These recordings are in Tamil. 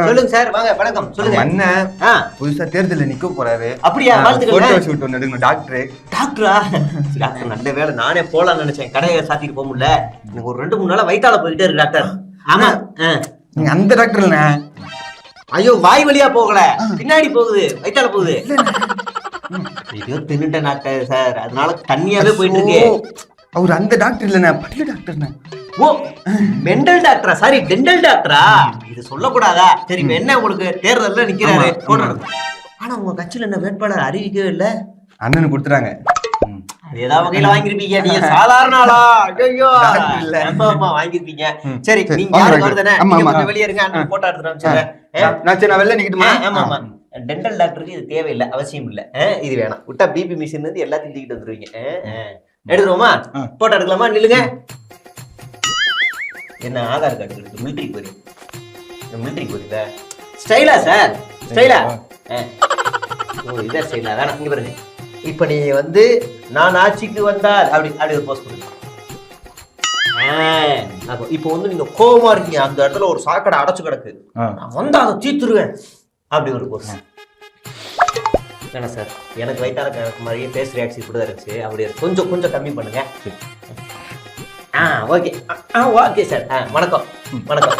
சொல்லுங்க சார், வாங்க. வணக்கம். சொல்லுங்க. அண்ணன் புதுசா தேர்தல நிக்க போறாரு. அப்படியா? வாழ்த்துக்கள். போட்டோ ஷூட் ஒன்னு எடுக்கணும். டாக்டரா? டாக்டர் நல்ல வேலை, நானே போலாம்னு நினைச்சேன். கடையை சாத்திட்டு போக முடியல. எனக்கு ஒரு 2-3 நாளா வயித்தால போயிட்டே இருக்கு டாக்டர். ஆமா. நீங்க அந்த டாக்டர் இல்ல? ஐயோ, வாய் வழியா போகல, பின்னாடி போகுது, வயித்தால போகுது. ஐயோ, தின்னுட்டேன் டாக்டர் சார், அதனால தண்ணியாவே போயிட்டு இருக்கு. அவர் அந்த டாக்டர் இல்லண்ணா, பல்லு டாக்டர்ண்ணா. ஓ, மெண்டல் டாக்டரா? சாரி, டென்டல் டாக்டரா? இது சொல்லக்கூடாதா? சரி, என்ன உங்களுக்கு தேர்தல்ல நிக்கிறாரு, ஆனா உங்க கட்சியில என்ன வேட்பாளர் அறிவிக்கவே இல்ல? அண்ணனு கொடுத்துறாங்க. ஏதாவது வகையில வாங்கிருப்பீங்க. நீங்க சாதாரண ஆளா? ஐயோ, வாங்கிருப்பீங்க. சரி, நீங்க யாருக்கு வருதுனே, நீங்க வெளியே இருங்க, அண்ணன் போட்டோ எடுத்துறாங்க. நான் வெளில நிக்கட்டுமா? ஆமா ஆமா, டென்டல் டாக்டருக்கு இது தேவையில்லை, அவசியம் இல்ல. இது வேணாம். விட்டா பிபி மிஷின் இருந்து எல்லாத்தையும் தூக்கிட்டு வந்துருவீங்க. எடுத்துருவோமா? போட்டோ எடுக்கலாமா? நில்லுங்க. என்ன ஆதார் கார்டு இருக்கு? மிலிட்டரிக்கு போறீங்க? மிலிட்டரிக்கு போறீங்க? ஸ்டைலா சார்? ஸ்டைலா? ஓ, இதே ஸ்டைலா? வேணாம், இங்க பாருங்க. இப்ப நீ வந்து நான் ஆட்சிக்கு வந்தால் அப்படி ஒரு போஸ்ட் கொடுங்க. இப்போ வந்து நீங்க கோபமா இருக்கீங்க, அந்த இடத்துல ஒரு சாக்கடை அடைச்சு கிடக்கு, நான் வந்து அதை தீத்துருவேன், அப்படி ஒரு போஸ்ட். என்ன சார், எனக்கு வயிற்றால கணக்கு மாதிரியே ஃபேஸ் ரியாக்ஷன் இப்படி தான் இருந்துச்சு. அப்படி கொஞ்சம் கம்மி பண்ணுங்க. ஓகே. Okay sir. வணக்கம் வணக்கம்.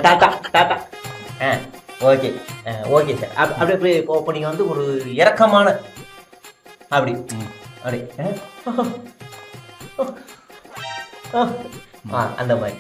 Tata tata. Okay okay sir. அப்படி இப்போ நீங்கள் வந்து ஒரு இறக்கமான அப்படி அப்படி அந்த மாதிரி